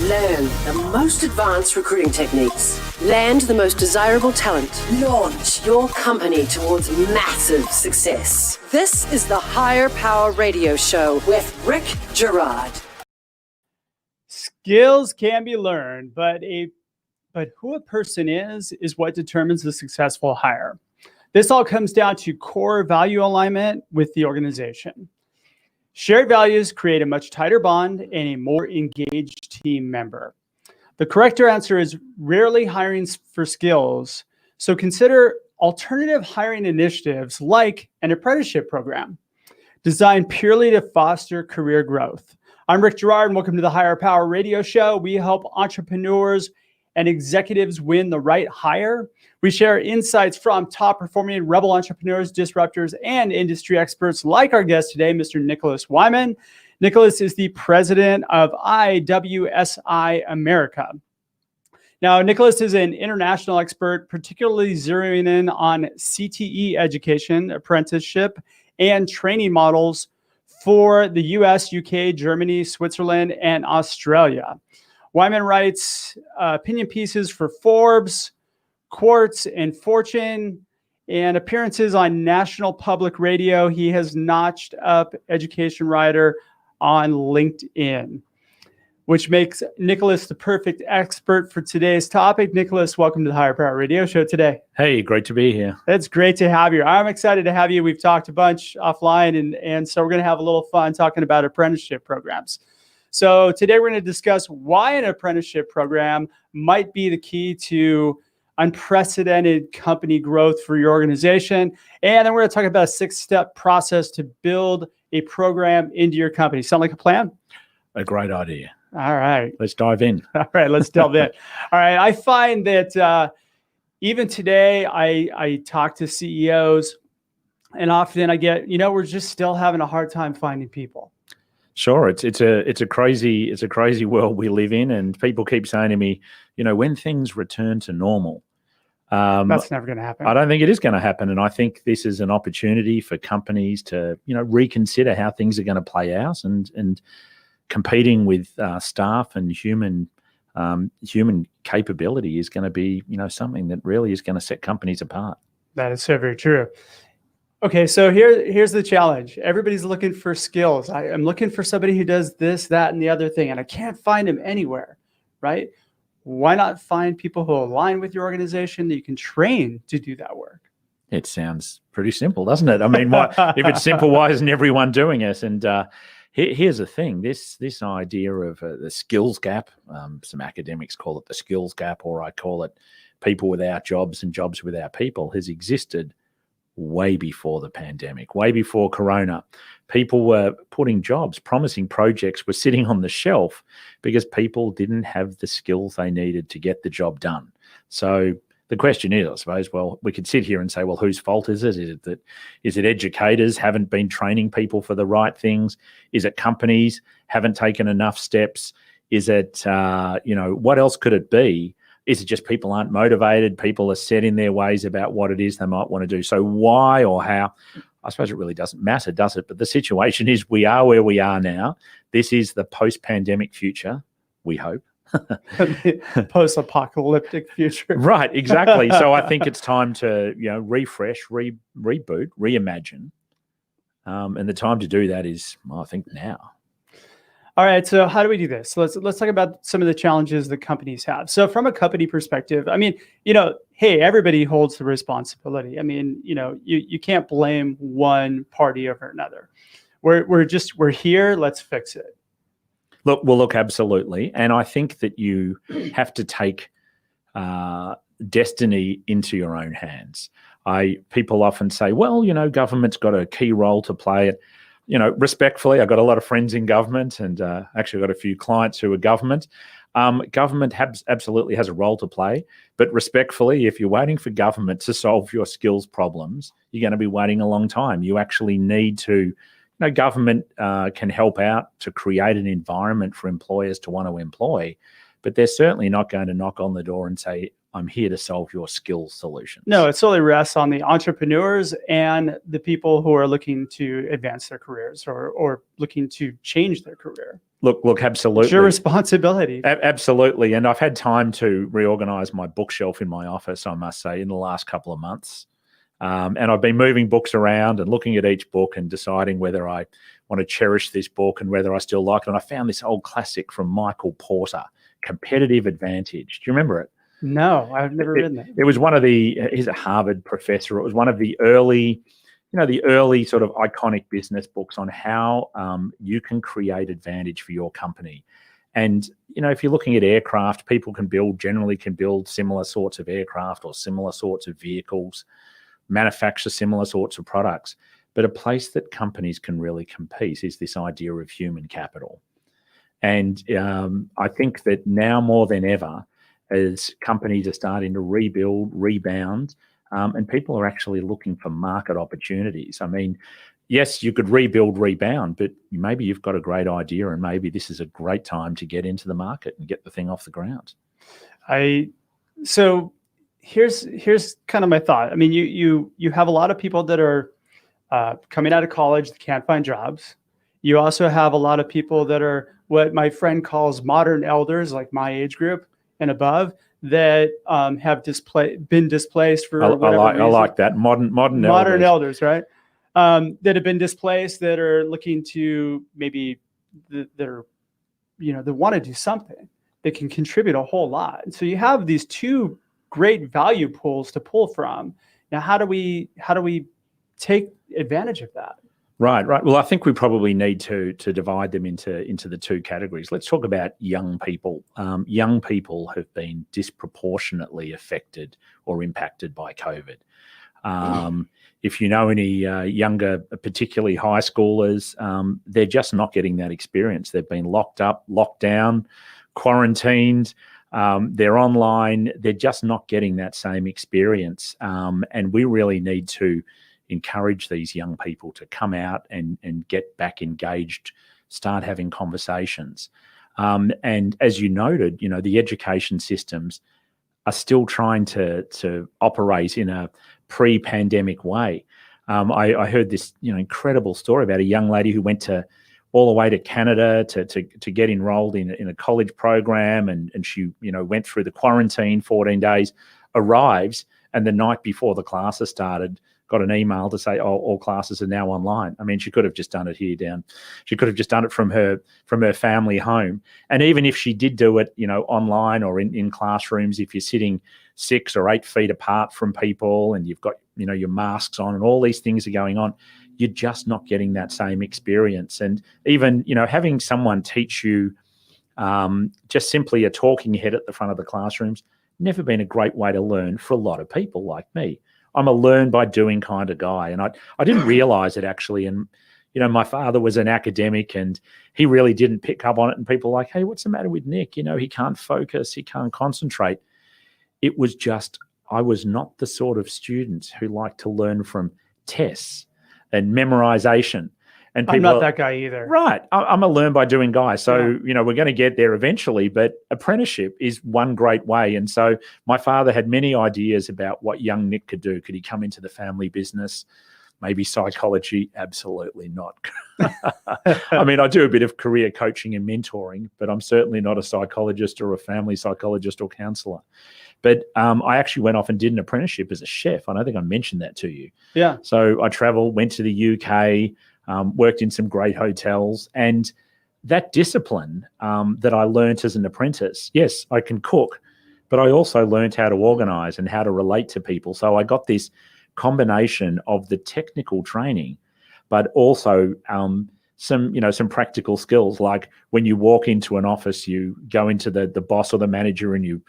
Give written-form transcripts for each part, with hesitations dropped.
Learn the most advanced recruiting techniques. Land the most desirable talent. Launch your company towards massive success. This is the Higher Power Radio Show with Rick Gerard. Skills can be learned, but who a person is what determines the successful hire. This all comes down to core value alignment with the organization. Shared values create a much tighter bond and a more engaged team member. The correct answer is rarely hiring for skills, so consider alternative hiring initiatives like an apprenticeship program designed purely to foster career growth. I'm Rick Gerard, and welcome to the Higher Power Radio Show. We help entrepreneurs and executives win the right hire. We share insights from top-performing rebel entrepreneurs, disruptors, and industry experts like our guest today, Mr. Nicholas Wyman. Nicholas is the president of IWSI America. Now, Nicholas is an international expert, particularly zeroing in on CTE education, apprenticeship, and training models for the US, UK, Germany, Switzerland, and Australia. Wyman writes opinion pieces for Forbes, Quartz, and Fortune, and appearances on National Public Radio. He has notched up education writer on LinkedIn, which makes Nicholas the perfect expert for today's topic. Nicholas, welcome to the Higher Power Radio Show today. Hey, great to be here. It's great to have you. I'm excited to have you. We've talked a bunch offline, and so we're going to have a little fun talking about apprenticeship programs. So today we're going to discuss why an apprenticeship program might be the key to unprecedented company growth for your organization. And then we're going to talk about a 6-step process to build a program into your company. Sound like a plan? A great idea. All right. Let's dive in. All right, let's delve in. All right. I find that even today, I talk to CEOs, and often I get, we're just still having a hard time finding people. Sure, it's a crazy world we live in, and people keep saying to me, when things return to normal, that's never going to happen. I don't think it is going to happen, and I think this is an opportunity for companies to reconsider how things are going to play out, and competing with staff and human capability is going to be something that really is going to set companies apart. That is so very true. Okay, so here's the challenge. Everybody's looking for skills. I'm looking for somebody who does this, that, and the other thing, and I can't find them anywhere, right? Why not find people who align with your organization that you can train to do that work? It sounds pretty simple, doesn't it? I mean, if it's simple, why isn't everyone doing it? And here's the thing: this idea of the skills gap. Some academics call it the skills gap, or I call it people without jobs and jobs without people, has existed way before the pandemic, way before Corona. People were putting jobs, promising projects were sitting on the shelf because people didn't have the skills they needed to get the job done. So the question is, I suppose, well, we could sit here and say, well, whose fault is it? Is it educators haven't been training people for the right things? Is it companies haven't taken enough steps? Is it, what else could it be? Is it just people aren't motivated? People are set in their ways about what it is they might want to do. So why or how? I suppose it really doesn't matter, does it? But the situation is we are where we are now. This is the post-pandemic future, we hope. Post-apocalyptic future. Right, exactly. So I think it's time to refresh, reboot, reimagine. And the time to do that is, I think, now. All right, so how do we do this? So let's talk about some of the challenges that companies have. So from a company perspective, I mean, hey, everybody holds the responsibility. I mean, you can't blame one party over another. We're here, let's fix it. Look, absolutely. And I think that you have to take destiny into your own hands. People often say, well, government's got a key role to play. Respectfully, I've got a lot of friends in government, and actually got a few clients who are government. Government absolutely has a role to play, but respectfully, if you're waiting for government to solve your skills problems, you're going to be waiting a long time. You actually need to, government can help out to create an environment for employers to want to employ, but they're certainly not going to knock on the door and say, I'm here to solve your skills solutions. No, it solely rests on the entrepreneurs and the people who are looking to advance their careers or looking to change their career. Look, absolutely. It's your responsibility. Absolutely. And I've had time to reorganize my bookshelf in my office, I must say, in the last couple of months. And I've been moving books around and looking at each book and deciding whether I want to cherish this book and whether I still like it. And I found this old classic from Michael Porter, Competitive Advantage. Do you remember it? No, I've never written that. It was one of he's a Harvard professor. It was one of the early sort of iconic business books on how you can create advantage for your company. And, if you're looking at aircraft, people generally can build similar sorts of aircraft or similar sorts of vehicles, manufacture similar sorts of products. But a place that companies can really compete is this idea of human capital. And I think that now more than ever, as companies are starting to rebuild, rebound, and people are actually looking for market opportunities. I mean, yes, you could rebuild, rebound, but maybe you've got a great idea and maybe this is a great time to get into the market and get the thing off the ground. So here's kind of my thought. I mean, you have a lot of people that are coming out of college that can't find jobs. You also have a lot of people that are what my friend calls modern elders, like my age group and above, that have been displaced for whatever reason. I like that. Modern elders, right? That have been displaced, that are looking to maybe that want to do something that can contribute a whole lot. And so you have these two great value pools to pull from. Now, how do we take advantage of that? Right. Well, I think we probably need to divide them into the two categories. Let's talk about young people. Young people have been disproportionately affected or impacted by COVID. If you know any younger, particularly high schoolers, they're just not getting that experience. They've been locked up, locked down, quarantined. They're online. They're just not getting that same experience. And we really need to encourage these young people to come out and get back engaged, start having conversations. And as you noted, the education systems are still trying to operate in a pre-pandemic way. I heard this incredible story about a young lady who went all the way to Canada to get enrolled in a college program, and she went through the quarantine 14 days, arrives, and the night before the classes started, got an email to say, "Oh, all classes are now online." I mean, she could have just done it she could have just done it from her family home. And even if she did do it, online or in classrooms, if you're sitting 6 or 8 feet apart from people and you've got, your masks on and all these things are going on, you're just not getting that same experience. And even, having someone teach you just simply a talking head at the front of the classrooms, never been a great way to learn for a lot of people like me. I'm a learn by doing kind of guy. And I didn't realize it actually. And, my father was an academic and he really didn't pick up on it. And people were like, "Hey, what's the matter with Nick? He can't focus. He can't concentrate." It was just, I was not the sort of student who liked to learn from tests and memorization. And people, I'm not that guy either. Right. I'm a learn by doing guy. So, we're going to get there eventually, but apprenticeship is one great way. And so my father had many ideas about what young Nick could do. Could he come into the family business? Maybe psychology? Absolutely not. I mean, I do a bit of career coaching and mentoring, but I'm certainly not a psychologist or a family psychologist or counselor. But I actually went off and did an apprenticeship as a chef. I don't think I mentioned that to you. Yeah. So I traveled, went to the UK, worked in some great hotels, and that discipline that I learnt as an apprentice, yes, I can cook, but I also learnt how to organize and how to relate to people. So I got this combination of the technical training, but also some practical skills, like when you walk into an office, you go into the boss or the manager and you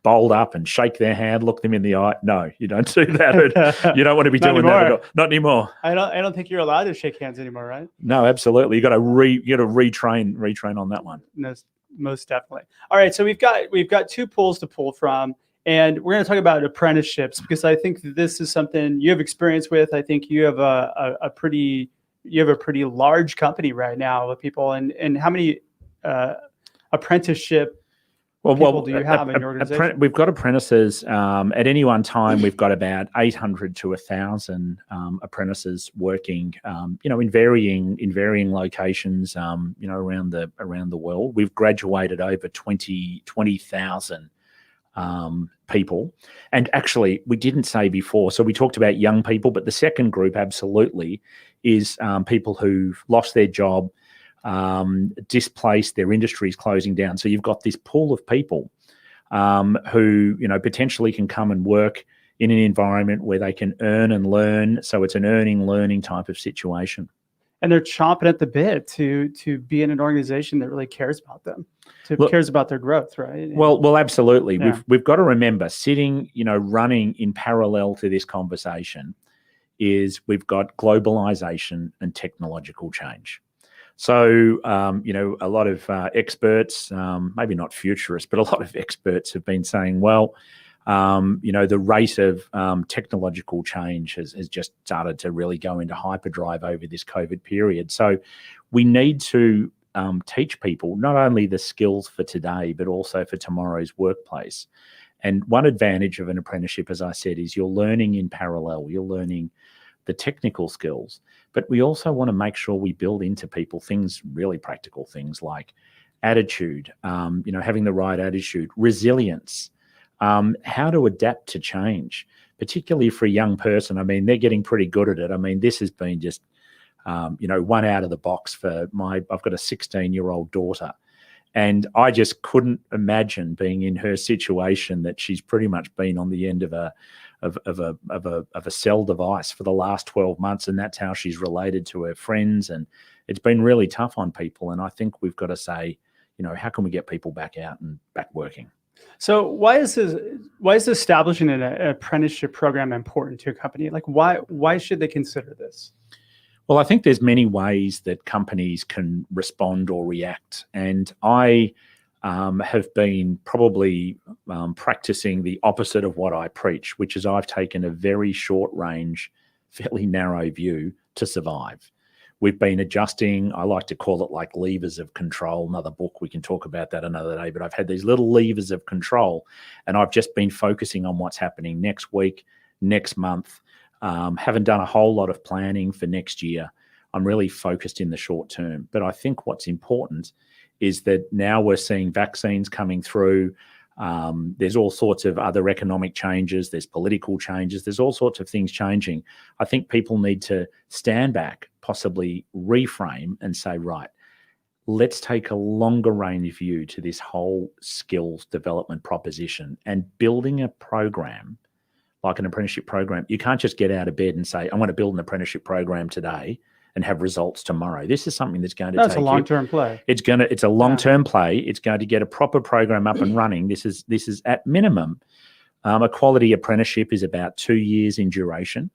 bold up and shake their hand, look them in the eye. No, you don't do that. You don't want to be doing that at all. Not anymore. I don't think you're allowed to shake hands anymore, right? No, absolutely. You got to retrain on that one. No, most definitely. All right, so we've got two pools to pull from, and we're going to talk about apprenticeships because I think this is something you have experience with. I think you have a pretty large company right now with people, and how many apprenticeship people do you have in your organization? We've got apprentices. At any one time, we've got about 800 to 1,000 apprentices working, in varying locations, around the world. We've graduated over 20,000 people. And actually, we didn't say before, so we talked about young people, but the second group absolutely is people who've lost their job, displaced, their industries closing down. So you've got this pool of people who, potentially can come and work in an environment where they can earn and learn. So it's an learning type of situation. And they're chomping at the bit to be in an organization that really cares about them, cares about their growth, right? Well, absolutely. Yeah. We've got to remember, sitting, running in parallel to this conversation is we've got globalization and technological change. So, a lot of experts, maybe not futurists, but a lot of experts have been saying, well, the rate of technological change has just started to really go into hyperdrive over this COVID period. So we need to teach people not only the skills for today, but also for tomorrow's workplace. And one advantage of an apprenticeship, as I said, is you're learning in parallel. You're learning the technical skills, but we also want to make sure we build into people things, really practical things like attitude, having the right attitude, resilience, how to adapt to change, particularly for a young person. I mean, they're getting pretty good at it. I mean, this has been just, one out of the box for I've got a 16-year-old daughter, and I just couldn't imagine being in her situation, that she's pretty much been on the end of a cell device for the last 12 months. And that's how she's related to her friends. And it's been really tough on people. And I think we've got to say, how can we get people back out and back working? So why is establishing an apprenticeship program important to a company? Like, why should they consider this? Well, I think there's many ways that companies can respond or react. And I have been probably practicing the opposite of what I preach, which is I've taken a very short range, fairly narrow view to survive. We've been adjusting, I like to call it like levers of control, another book, we can talk about that another day, but I've had these little levers of control, and I've just been focusing on what's happening next week, next month. Haven't done a whole lot of planning for next year. I'm really focused in the short term. But I think what's important is that now we're seeing vaccines coming through. There's all sorts of other economic changes. There's political changes. There's all sorts of things changing. I think people need to stand back, possibly reframe and say, right, let's take a longer range view to this whole skills development proposition, and building a program like an apprenticeship program. You can't just get out of bed and say, I want to build an apprenticeship program today and have results tomorrow. This is something that's going to take a long-term play. It's a long-term play. It's going to get a proper program up and running. This is at minimum, a quality apprenticeship is about 2 years in duration,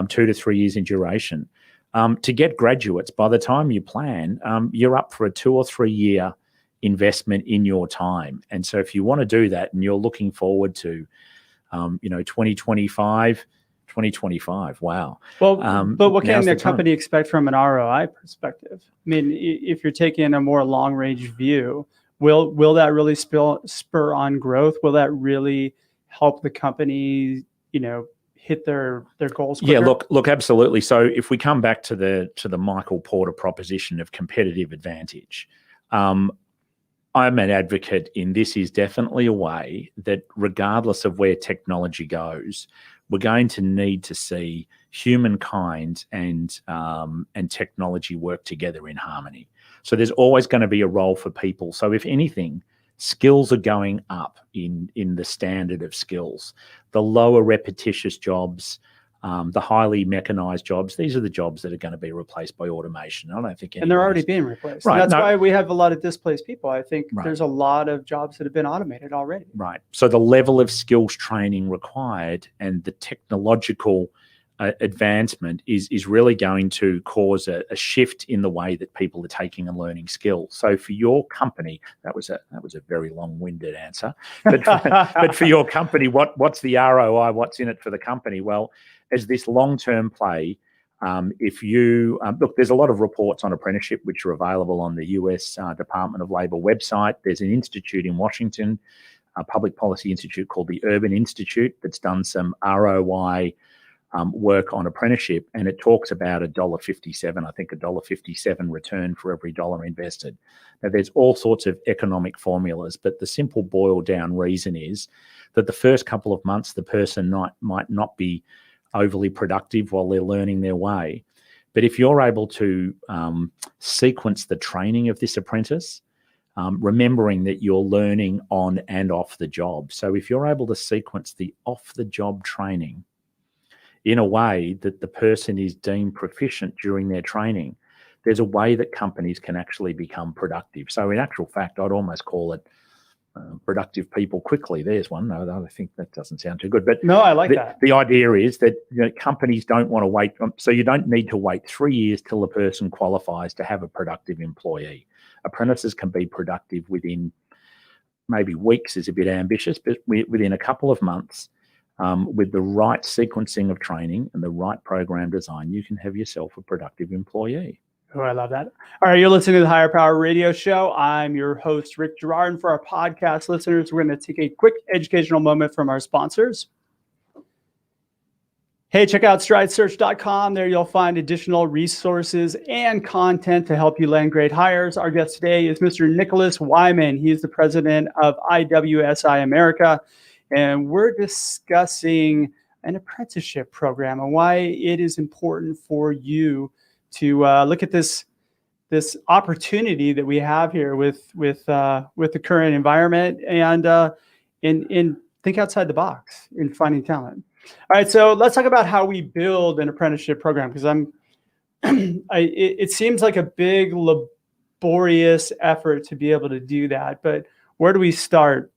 2 to 3 years in duration. To get graduates, by the time you plan, you're up for a 2 or 3 year investment in your time. And so if you want to do that and you're looking forward to 2025, wow. Well, but what can the company expect from an ROI perspective? I mean, if you're taking a more long range view, will that really spur on growth? Will that really help the company, hit their goals quicker? Yeah, look, absolutely. So if we come back to the Michael Porter proposition of competitive advantage, I'm an advocate in this is definitely a way that regardless of where technology goes, we're going to need to see humankind and technology work together in harmony. So there's always going to be a role for people. So if anything, skills are going up in the standard of skills. The lower repetitious jobs, the highly mechanized jobs, these are the jobs that are going to be replaced by automation. I don't think and they're already being replaced. Right. And that's why we have a lot of displaced people. I think there's a lot of jobs that have been automated already. Right. So the level of skills training required and the technological advancement is really going to cause a shift in the way that people are taking and learning skills. So for your company, that was a very long-winded answer, but for your company, what's the ROI? What's in it for the company? Well, as this long-term play, If you look, there's a lot of reports on apprenticeship which are available on the US Department of Labor website. There's an institute in Washington, a public policy institute called the Urban Institute, that's done some ROI work on apprenticeship, and it talks about $1.57, I think $1.57 return for every dollar invested. Now, there's all sorts of economic formulas, but the simple boiled down reason is that the first couple of months, the person might not be overly productive while they're learning their way. But if you're able to sequence the training of this apprentice, remembering that you're learning on and off the job. So if you're able to sequence the off-the-job training in a way that the person is deemed proficient during their training, there's a way that companies can actually become productive. So in actual fact, I'd almost call it productive people quickly. There's one. No, I think that doesn't sound too good. But no, I like that. The idea is that companies don't want to wait. So you don't need to wait 3 years till the person qualifies to have a productive employee. Apprentices can be productive within, maybe weeks is a bit ambitious, but within a couple of months, with the right sequencing of training and the right program design, you can have yourself a productive employee. Oh, I love that. All right, you're listening to the Higher Power Radio Show. I'm your host, Rick Girard. And for our podcast listeners, we're going to take a quick educational moment from our sponsors. Hey, check out stridesearch.com. There you'll find additional resources and content to help you land great hires. Our guest today is Mr. Nicholas Wyman. He's the president of IWSI America, and we're discussing an apprenticeship program and why it is important for you to look at this opportunity that we have here with the current environment and think outside the box in finding talent. All right, so let's talk about how we build an apprenticeship program, because it seems like a big laborious effort to be able to do that. But where do we start?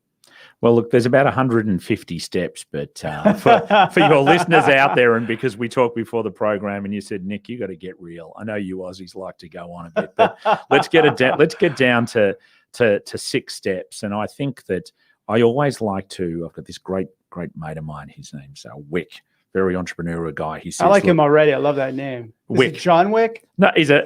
Well, look, there's about 150 steps, but for your listeners out there, and because we talked before the program and you said, Nick, you got to get real. I know you Aussies like to go on a bit, but let's get down to 6 steps. And I think that I always like to, I've got this great mate of mine, his name's Wick, very entrepreneurial guy. He says, I like him already. I love that name. Wick. John Wick? No, he's a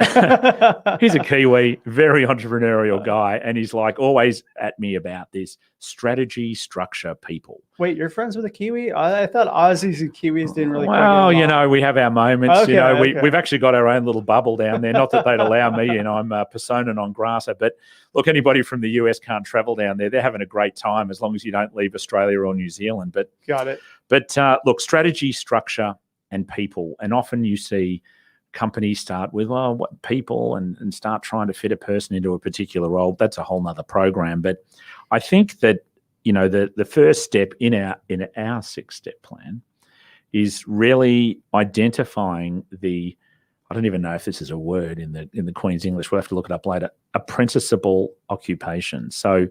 Kiwi, very entrepreneurial guy, and he's like always at me about this strategy, structure, people. Wait, you're friends with a Kiwi? I thought Aussies and Kiwis didn't really. Well, we have our moments. Okay, we've actually got our own little bubble down there. Not that they'd allow me, I'm persona non grata. But look, anybody from the US can't travel down there. They're having a great time as long as you don't leave Australia or New Zealand. But got it. But look, strategy, structure, and people, and often you see companies start with, what people, and start trying to fit a person into a particular role. That's a whole nother program. But I think that, the first step in our 6-step plan is really identifying I don't even know if this is a word in the Queen's English. We'll have to look it up later. Apprenticeable occupation. So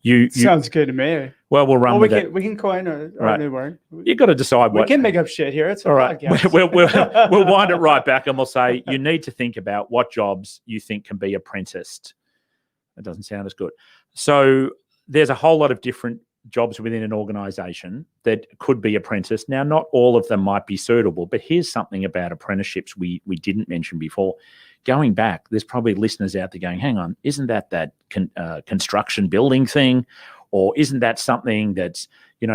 you sounds good to me. Well, we'll run with it. We can coin a new word. You've got to decide what. We can make up shit here. It's all right. We'll wind it right back, and we'll say you need to think about what jobs you think can be apprenticed. That doesn't sound as good. So there's a whole lot of different jobs within an organisation that could be apprenticed. Now, not all of them might be suitable, but here's something about apprenticeships we didn't mention before. Going back, there's probably listeners out there going, hang on, isn't that construction building thing? Or isn't that something that's,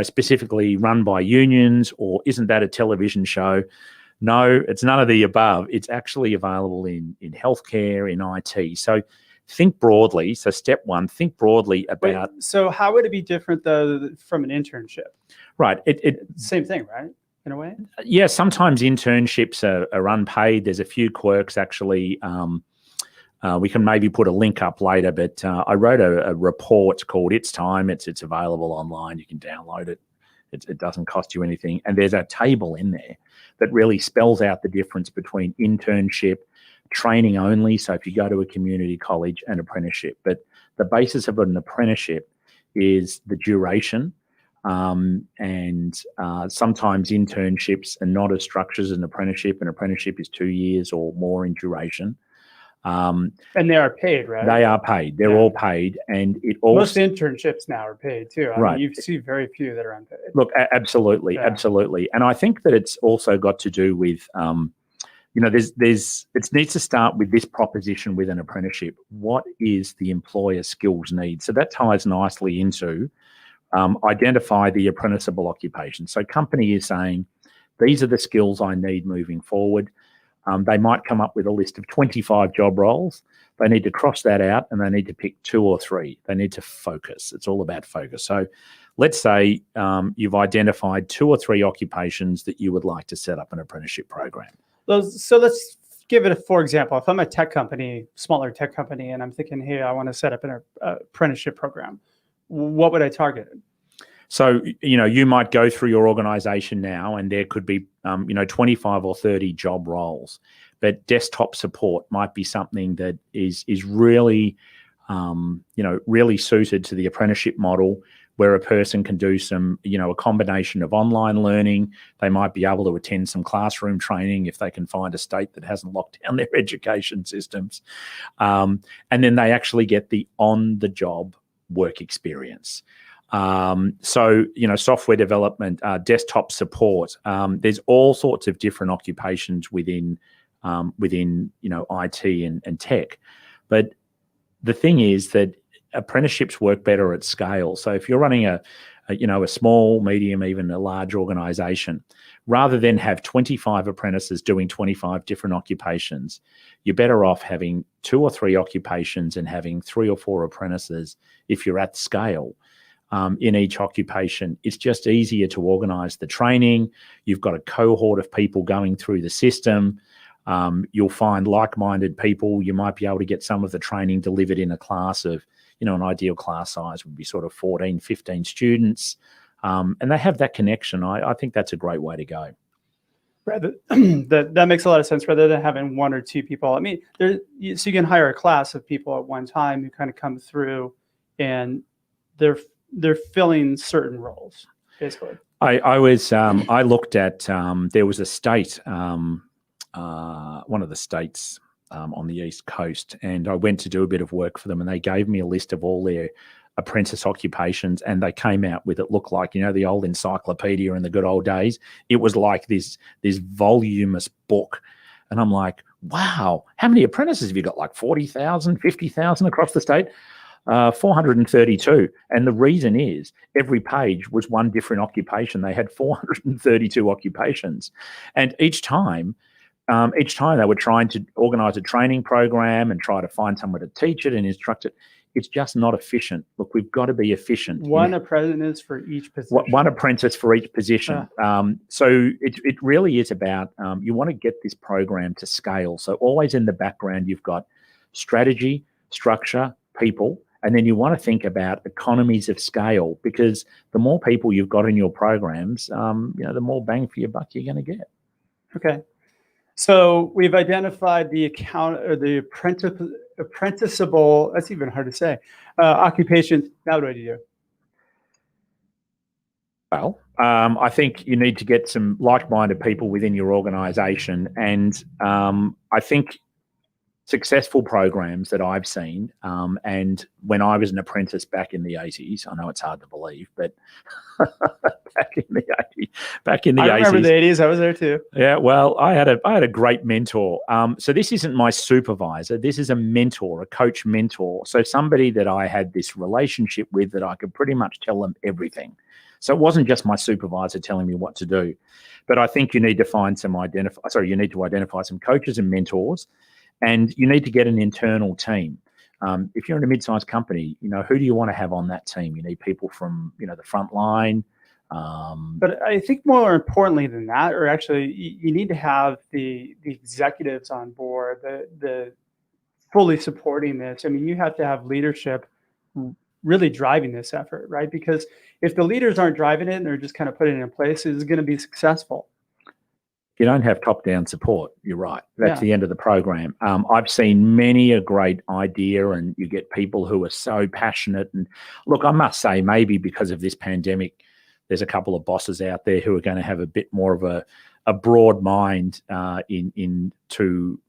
specifically run by unions? Or isn't that a television show? No, it's none of the above. It's actually available in healthcare, in IT. So think broadly. So step 1, think broadly about. Wait, so how would it be different though from an internship? Right. Same thing, right? In a way? Yeah, sometimes internships are unpaid. There's a few quirks actually. We can maybe put a link up later, but I wrote a report called It's Time. It's available online. You can download it. It doesn't cost you anything. And there's a table in there that really spells out the difference between internship, training only, so if you go to a community college, and apprenticeship. But the basis of an apprenticeship is the duration, and sometimes internships are not as structured as an apprenticeship. An apprenticeship is 2 years or more in duration. And they are paid, right? They are paid. They're all paid, and it also most internships now are paid too. I mean, you see very few that are unpaid. Look, absolutely, absolutely, and I think that it's also got to do with it needs to start with this proposition with an apprenticeship. What is the employer skills need? So that ties nicely into identify the apprenticeable occupation. So company is saying, these are the skills I need moving forward. They might come up with a list of 25 job roles. They need to cross that out and they need to pick 2 or 3. They need to focus. It's all about focus. So let's say you've identified 2 or 3 occupations that you would like to set up an apprenticeship program. So let's give it for example. If I'm a tech company, smaller tech company, and I'm thinking, hey, I want to set up an apprenticeship program, what would I target? So, you might go through your organization now and there could be, 25 or 30 job roles, but desktop support might be something that is really, really suited to the apprenticeship model where a person can do some, a combination of online learning. They might be able to attend some classroom training if they can find a state that hasn't locked down their education systems. And then they actually get the on-the-job work experience. Software development, desktop support. There's all sorts of different occupations within IT and tech. But the thing is that apprenticeships work better at scale. So if you're running a small, medium, even a large organization, rather than have 25 apprentices doing 25 different occupations, you're better off having 2 or 3 occupations and having 3 or 4 apprentices if you're at scale. In each occupation. It's just easier to organise the training. You've got a cohort of people going through the system. You'll find like-minded people. You might be able to get some of the training delivered in a class of, an ideal class size would be sort of 14, 15 students. And they have that connection. I think that's a great way to go. That makes a lot of sense rather than having 1 or 2 people. I mean, so you can hire a class of people at one time who kind of come through and they're filling certain roles, basically. I looked at, there was a state, one of the states on the East Coast, and I went to do a bit of work for them, and they gave me a list of all their apprentice occupations, and they came out with, it looked like, the old encyclopedia in the good old days. It was like this voluminous book. And I'm like, wow, how many apprentices have you got? Like 40,000, 50,000 across the state? 432. And the reason is every page was one different occupation. They had 432 occupations. And each time they were trying to organise a training program and try to find someone to teach it and instruct it. It's just not efficient. Look, we've got to be efficient. One apprentice for each position. One apprentice for each position. So it really is about, you want to get this program to scale. So always in the background, you've got strategy, structure, people, and then you want to think about economies of scale, because the more people you've got in your programs, the more bang for your buck you're going to get. Okay. So we've identified the apprenticeable, that's even hard to say, occupations. Now what do I do? Well, I think you need to get some like-minded people within your organisation, and I think successful programs that I've seen, and when I was an apprentice back in the 80s, I know it's hard to believe, but back in the 80s. I remember the 80s. I was there too. Yeah, well, I had a great mentor. So this isn't my supervisor. This is a mentor, a coach mentor. So somebody that I had this relationship with that I could pretty much tell them everything. So it wasn't just my supervisor telling me what to do, but I think you need to you need to identify some coaches and mentors. And you need to get an internal team. If you're in a mid-sized company, who do you want to have on that team? You need people from, the front line. But I think more importantly than that, or actually you need to have the executives on board, the fully supporting this. I mean, you have to have leadership really driving this effort, right? Because if the leaders aren't driving it and they're just kind of putting it in place, it's going to be successful. You don't have top-down support, you're right. That's the end of the program. I've seen many a great idea, and you get people who are so passionate. And look, I must say, maybe because of this pandemic, there's a couple of bosses out there who are going to have a bit more of a broad mind into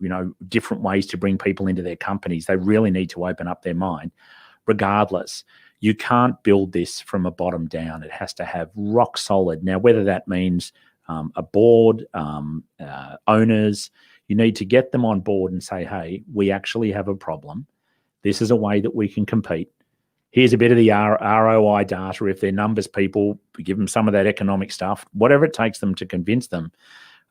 different ways to bring people into their companies. They really need to open up their mind. Regardless, you can't build this from a bottom down. It has to have rock solid. Now, whether that means a board, owners, You need to get them on board and say, hey, we actually have a problem. This is a way that we can compete. Here's a bit of the ROI data. If they're numbers people, give them some of that economic stuff, whatever it takes them to convince them.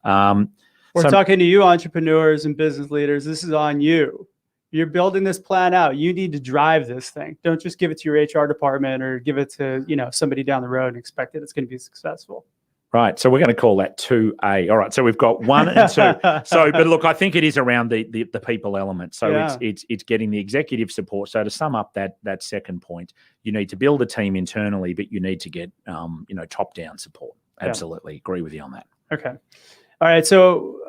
We're talking to you, entrepreneurs and business leaders. This is on you. You're building this plan out. You need to drive this thing. Don't just give it to your HR department or give it to, somebody down the road and expect that it's going to be successful. Right. So we're going to call that 2A. All right. So we've got 1 and 2. But look, I think it is around the people element. So it's getting the executive support. So to sum up that second point, you need to build a team internally, but you need to get top-down support. Absolutely. Agree with you on that. Okay. All right. So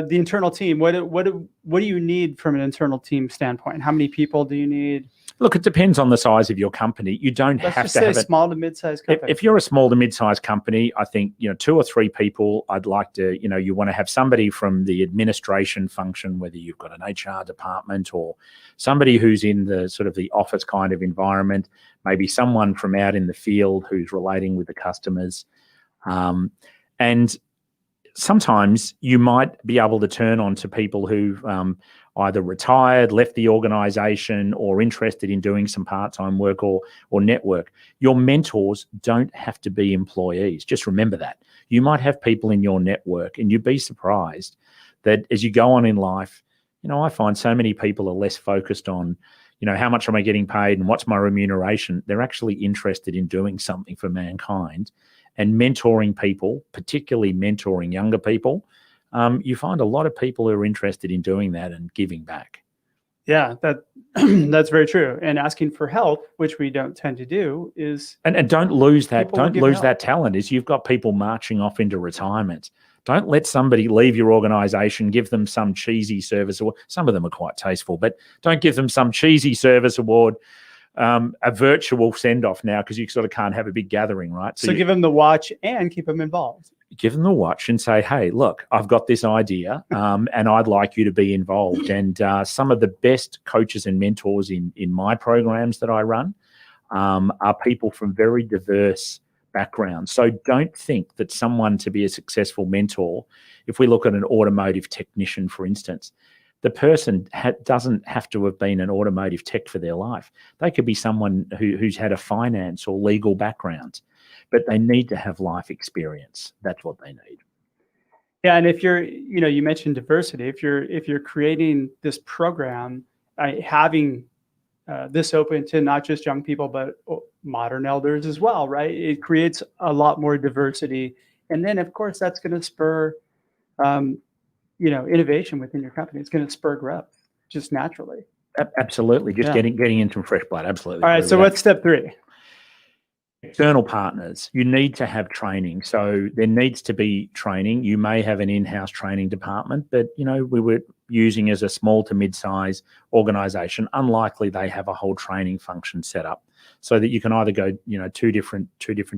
the internal team, what do you need from an internal team standpoint? How many people do you need? Look, it depends on the size of your company. You don't Let's have just to say have a small to mid-sized company. If you're a small to mid-sized company, I think 2 or 3 people. I'd like to, you want to have somebody from the administration function, whether you've got an HR department or somebody who's in the sort of the office kind of environment, maybe someone from out in the field who's relating with the customers, and sometimes you might be able to turn on to people who've either retired, left the organization, or interested in doing some part-time work or network. Your mentors don't have to be employees. Just remember that. You might have people in your network, and you'd be surprised that as you go on in life, I find so many people are less focused on, how much am I getting paid and what's my remuneration? They're actually interested in doing something for mankind. And mentoring people, particularly mentoring younger people, you find a lot of people who are interested in doing that and giving back. Yeah, that's very true. And asking for help, which we don't tend to do, is and don't lose that. Don't lose that talent. Is you've got people marching off into retirement. Don't let somebody leave your organization, give them some cheesy service award. Some of them are quite tasteful, but don't give them some cheesy service award. A virtual send-off now because you sort of can't have a big gathering, right? So give them the watch and keep them involved. Give them the watch and say, hey, look, I've got this idea and I'd like you to be involved. And some of the best coaches and mentors in my programs that I run are people from very diverse backgrounds. So don't think that someone to be a successful mentor, if we look at an automotive technician, for instance, the person doesn't have to have been an automotive tech for their life. They could be someone who's had a finance or legal background, but they need to have life experience. That's what they need. Yeah, and if you're, you mentioned diversity. If you're creating this program, having this open to not just young people but modern elders as well, right? It creates a lot more diversity, and then of course that's going to spur innovation within your company. It's going to spur growth just naturally. Absolutely. Just getting into fresh blood. Absolutely. All right. So what's step 3? External partners. You need to have training. So there needs to be training. You may have an in-house training department, but we were using as a small to mid-size organization. Unlikely they have a whole training function set up so that you can either go, two different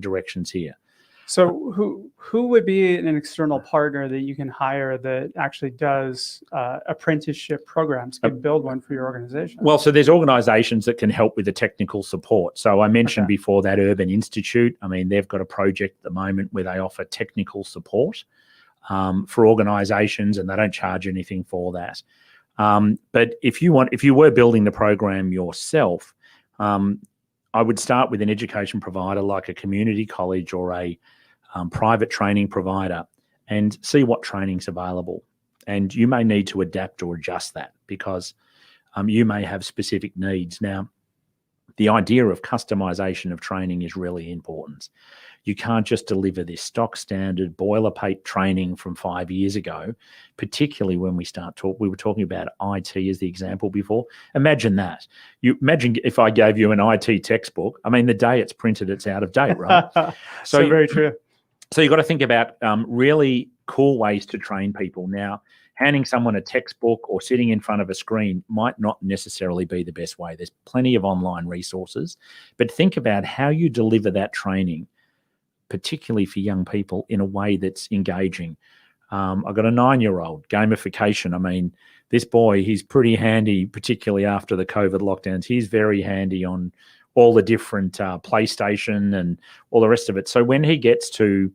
directions here. So who would be an external partner that you can hire that actually does apprenticeship programs, can build one for your organization? Well, so there's organizations that can help with the technical support. So I mentioned before that Urban Institute. I mean, they've got a project at the moment where they offer technical support for organizations, and they don't charge anything for that. But if you were building the program yourself, I would start with an education provider like a community college or a private training provider and see what training's available. And you may need to adapt or adjust that because you may have specific needs. Now, the idea of customization of training is really important. You can't just deliver this stock standard boilerplate training from 5 years ago, particularly when we were talking about IT as the example before. Imagine that. Imagine if I gave you an IT textbook. I mean, the day it's printed, it's out of date, right? So very true. So you've got to think about really cool ways to train people. Now, handing someone a textbook or sitting in front of a screen might not necessarily be the best way. There's plenty of online resources, but think about how you deliver that training, particularly for young people, in a way that's engaging. I've got a 9-year-old. Gamification. I mean, this boy, he's pretty handy, particularly after the COVID lockdowns. He's very handy on all the different PlayStation and all the rest of it. So when he gets to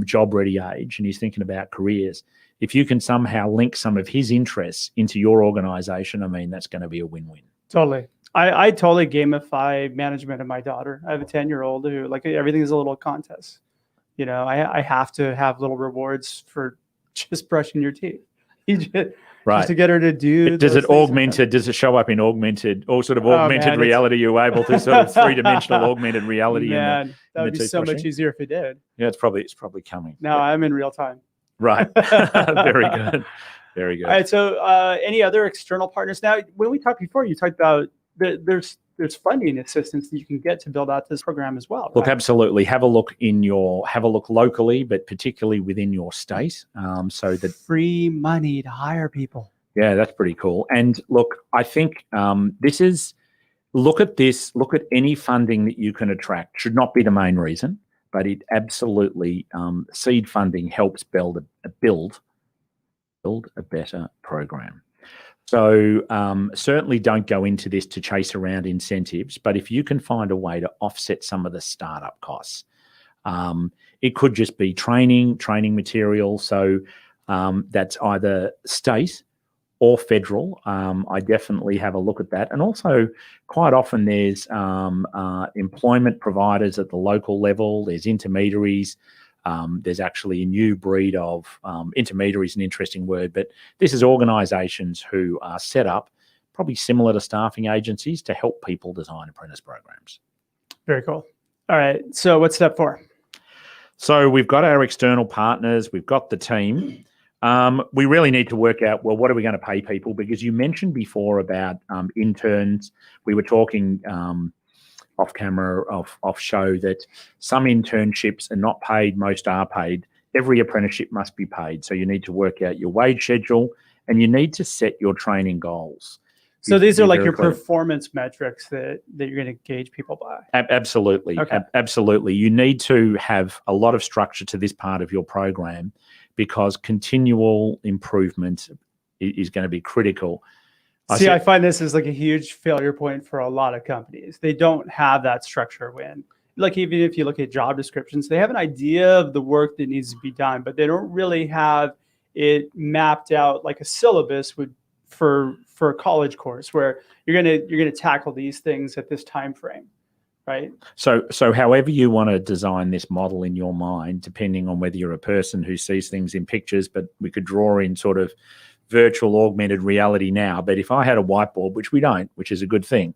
job ready age and he's thinking about careers, if you can somehow link some of his interests into your organization, I mean, that's going to be a win-win. Totally. I totally gamify management of my daughter. I have a 10-year-old who, like, everything is a little contest. You know, I have to have little rewards for just brushing your teeth. Just to get her to do. Does it show up in augmented or sort of augmented reality? You're able to sort of three-dimensional augmented reality. Man, that would be so much easier if it did. Yeah, it's probably coming. No, I'm in real time. Right. Very good. Very good. All right. So any other external partners? Now, when we talked before, you talked about there's funding assistance that you can get to build out this program as well. Look, absolutely. Have a look locally, but particularly within your state. So that free money to hire people. Yeah, that's pretty cool. And look, I think look at any funding that you can attract. Should not be the main reason, but it absolutely, seed funding helps build a better program. So certainly don't go into this to chase around incentives, but if you can find a way to offset some of the startup costs, it could just be training material. So that's either state or federal. I definitely have a look at that. And also quite often there's employment providers at the local level, there's intermediaries. There's actually a new breed of intermediaries, an interesting word, but this is organisations who are set up, probably similar to staffing agencies, to help people design apprentice programs. Very cool. All right. So what's step 4? So we've got our external partners, we've got the team. We really need to work out, well, what are we going to pay people? Because you mentioned before about interns. We were talking off camera, off show, that some internships are not paid, most are paid. Every apprenticeship must be paid. So you need to work out your wage schedule and you need to set your training goals. So these are like your performance metrics that you're going to gauge people by. Absolutely. Okay. Absolutely. You need to have a lot of structure to this part of your program because continual improvement is going to be critical. I find this is like a huge failure point for a lot of companies. They don't have that structure when, like, even if you look at job descriptions, they have an idea of the work that needs to be done, but they don't really have it mapped out like a syllabus would for a college course where you're gonna tackle these things at this time frame, right? So however you want to design this model in your mind, depending on whether you're a person who sees things in pictures, but we could draw in sort of virtual augmented reality now. But if I had a whiteboard, which we don't, which is a good thing,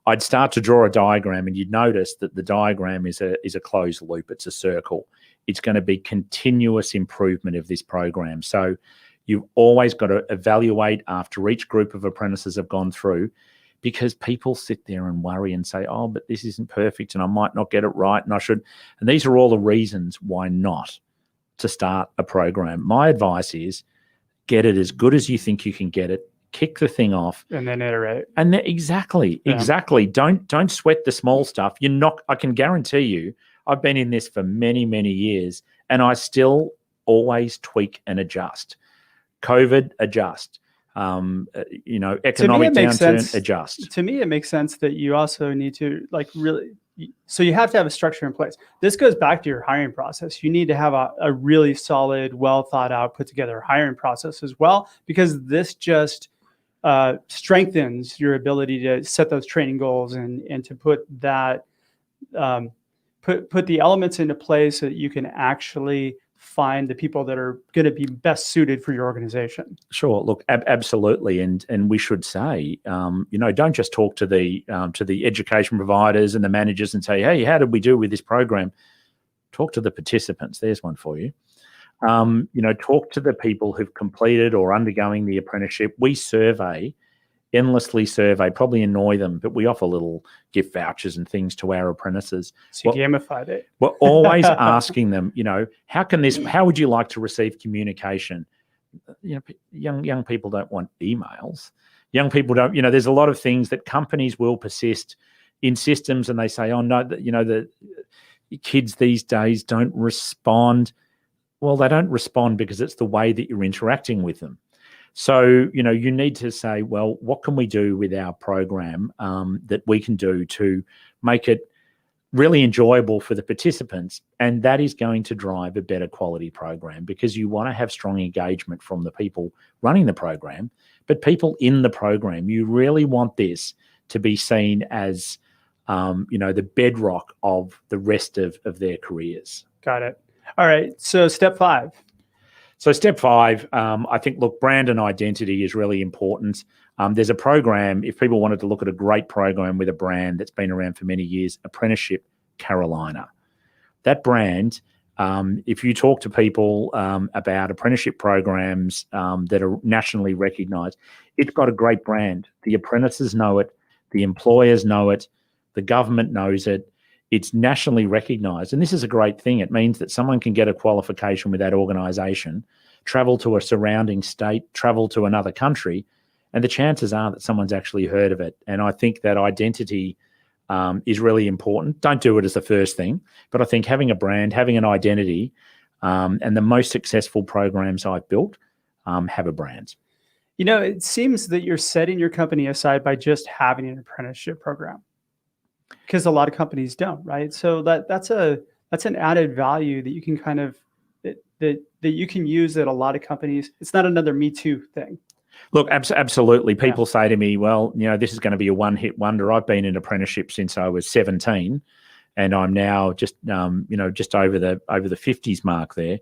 I'd start to draw a diagram and you'd notice that the diagram is a closed loop. It's a circle. It's going to be continuous improvement of this program. So you've always got to evaluate after each group of apprentices have gone through, because people sit there and worry and say, oh, but this isn't perfect and I might not get it right and I should. And these are all the reasons why not to start a program. My advice is get it as good as you think you can get it, kick the thing off. And then iterate. And then, exactly. Don't sweat the small stuff. I can guarantee you, I've been in this for many, many years and I still always tweak and adjust. COVID, adjust. Economic downturn, adjust. To me, it makes sense that you also need to so you have to have a structure in place. This goes back to your hiring process. You need to have a really solid, well thought out, put together hiring process as well, because this just strengthens your ability to set those training goals and to put that, put the elements into place so that you can actually find the people that are going to be best suited for your organization. Sure. Look, absolutely. And we should say, don't just talk to the education providers and the managers and say, hey, how did we do with this program? Talk to the participants. There's one for you. Talk to the people who've completed or undergoing the apprenticeship. We endlessly survey, probably annoy them, but we offer little gift vouchers and things to our apprentices. So you gamified it. We're always asking them, how would you like to receive communication? Young people don't want emails. Young people don't, there's a lot of things that companies will persist in systems and they say, oh no, the kids these days don't respond. Well, they don't respond because it's the way that you're interacting with them. So, you need to say, well, what can we do with our program that we can do to make it really enjoyable for the participants, and that is going to drive a better quality program, because you want to have strong engagement from the people running the program, but people in the program. You really want this to be seen as the bedrock of the rest of their careers. Got it. All right. So step 5. So step 5, I think, look, brand and identity is really important. There's a program, if people wanted to look at a great program with a brand that's been around for many years, Apprenticeship Carolina. That brand, if you talk to people about apprenticeship programs that are nationally recognised, it's got a great brand. The apprentices know it, the employers know it, the government knows it. It's nationally recognised, and this is a great thing. It means that someone can get a qualification with that organisation, travel to a surrounding state, travel to another country, and the chances are that someone's actually heard of it. And I think that identity is really important. Don't do it as the first thing, but I think having a brand, having an identity, and the most successful programs I've built have a brand. It seems that you're setting your company aside by just having an apprenticeship program, because a lot of companies don't, right? So that's an added value that you can kind of that you can use at a lot of companies. It's not another Me Too thing. Look, absolutely. People say to me, well, this is going to be a one-hit wonder. I've been in apprenticeship since I was 17, and I'm now just over the 50s mark there.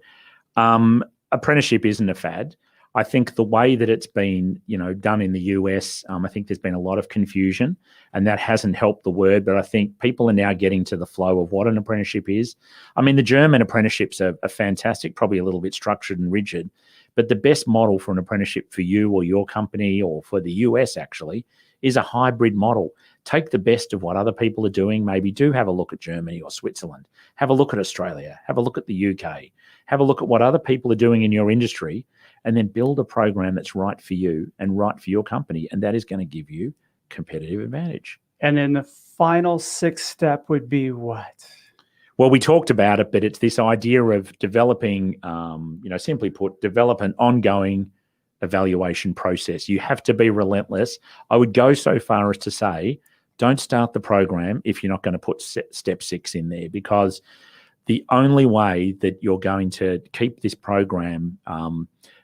Apprenticeship isn't a fad. I think the way that it's been, done in the US, I think there's been a lot of confusion, and that hasn't helped the word. But I think people are now getting to the flow of what an apprenticeship is. I mean, the German apprenticeships are fantastic, probably a little bit structured and rigid, but the best model for an apprenticeship for you or your company, or for the US actually, is a hybrid model. Take the best of what other people are doing. Maybe do have a look at Germany or Switzerland. Have a look at Australia. Have a look at the UK. Have a look at what other people are doing in your industry, and then build a program that's right for you and right for your company. And that is going to give you competitive advantage. And then the final 6th step would be what? Well, we talked about it, but it's this idea of developing, simply put, develop an ongoing evaluation process. You have to be relentless. I would go so far as to say, don't start the program if you're not going to put step 6 in there, because the only way that you're going to keep this program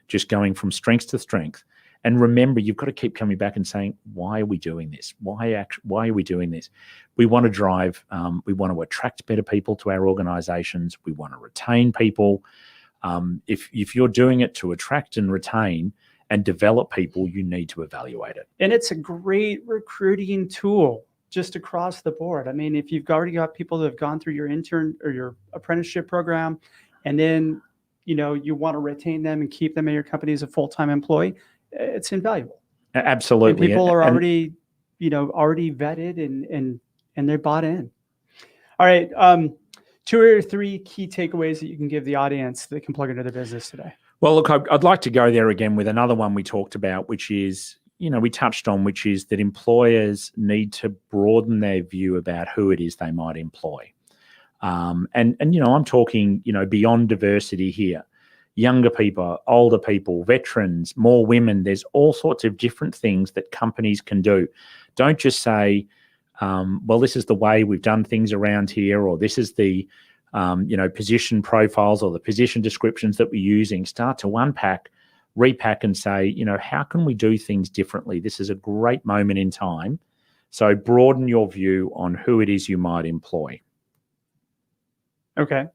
just going from strength to strength. And remember, you've got to keep coming back and saying, why are we doing this? Why are we doing this? We want to drive, we want to attract better people to our organizations. We want to retain people. If you're doing it to attract and retain and develop people, you need to evaluate it. And it's a great recruiting tool just across the board. I mean, if you've already got people that have gone through your intern or your apprenticeship program, and then you want to retain them and keep them in your company as a full-time employee, it's invaluable. Absolutely. And people are already vetted and they're bought in. All right. 2 or 3 key takeaways that you can give the audience that can plug into their business today. Well, look, I'd like to go there again with another one we talked about, which is, we touched on, which is that employers need to broaden their view about who it is they might employ. And I'm talking, beyond diversity here. Younger people, older people, veterans, more women. There's all sorts of different things that companies can do. Don't just say, well, this is the way we've done things around here, or this is the, position profiles or the position descriptions that we're using. Start to unpack, repack, and say, how can we do things differently? This is a great moment in time. So broaden your view on who it is you might employ. Okay.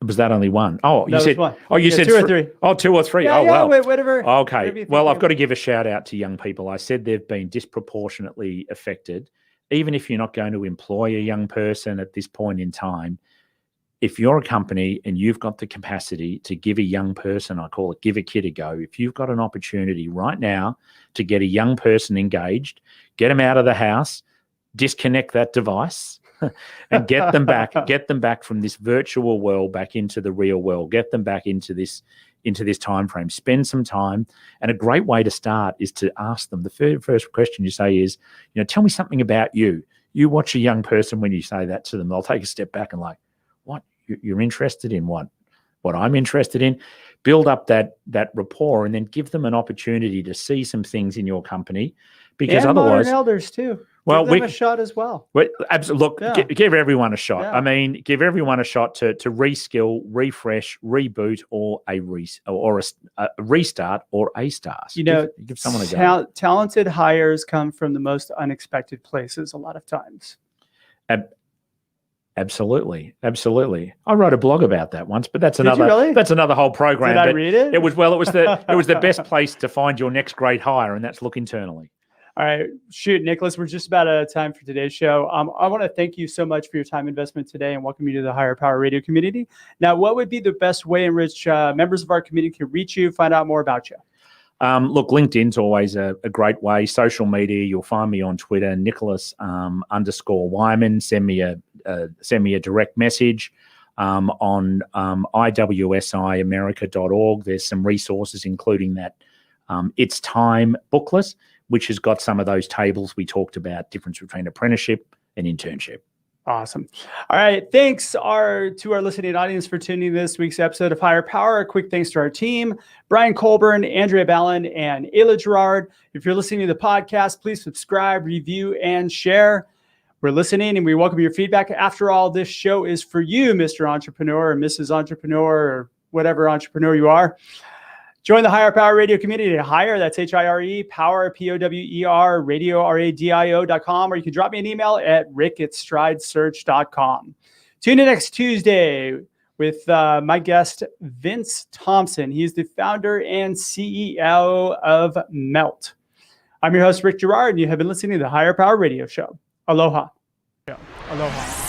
Was that only one? Oh, you said one. Oh, you said 2 or 3. Oh, 2 or 3. Yeah, well. Whatever. Okay. Well, I've got to give a shout out to young people. I said they've been disproportionately affected. Even if you're not going to employ a young person at this point in time, if you're a company and you've got the capacity to give a young person, I call it give a kid a go. If you've got an opportunity right now to get a young person engaged, get them out of the house, disconnect that device, and get them back from this virtual world back into the real world, get them back into this time frame, spend some time. And a great way to start is to ask them, the first question you say is, tell me something about you. You watch a young person, when you say that to them, they'll take a step back and like, what, you're interested in what I'm interested in? Build up that rapport, and then give them an opportunity to see some things in your company, because and otherwise, modern elders too. Well, give them a shot as well. Look, give everyone a shot. Yeah. I mean, give everyone a shot to reskill, refresh, reboot, or a restart or a start. Give someone a go. Talented hires come from the most unexpected places a lot of times. Absolutely. I wrote a blog about that once, but that's another. Did you really? That's another whole program. Did I read it? It was the best place to find your next great hire, and that's look internally. All right, Nicholas, we're just about out of time for today's show. I want to thank you so much for your time investment today and welcome you to the Higher Power Radio community. Now, what would be the best way in which members of our community can reach you, find out more about you? Look, LinkedIn's always a great way. Social media, you'll find me on Twitter, Nicholas _Wyman. Send me a direct message on iwsiamerica.org. There's some resources, including that It's Time booklet, which has got some of those tables we talked about, difference between apprenticeship and internship. Awesome. All right. Thanks to our listening audience for tuning in this week's episode of Higher Power. A quick thanks to our team, Brian Colburn, Andrea Ballin, and Ayla Gerard. If you're listening to the podcast, please subscribe, review, and share. We're listening and we welcome your feedback. After all, this show is for you, Mr. Entrepreneur or Mrs. Entrepreneur or whatever entrepreneur you are. Join the Higher Power Radio community at Higher, that's HIRE, Power, POWER, Radio, RADIO.com, or you can drop me an email at rick@stridesearch.com. Tune in next Tuesday with my guest, Vince Thompson. He's the founder and CEO of Melt. I'm your host, Rick Gerard, and you have been listening to the Higher Power Radio Show. Aloha. Aloha.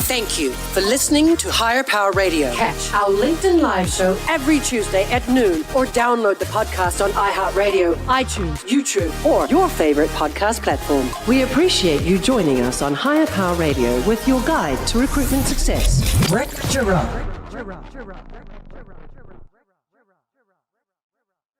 Thank you for listening to Higher Power Radio. Catch our LinkedIn Live show every Tuesday at noon or download the podcast on iHeartRadio, iTunes, YouTube, or your favorite podcast platform. We appreciate you joining us on Higher Power Radio with your guide to recruitment success, Rick Gerard.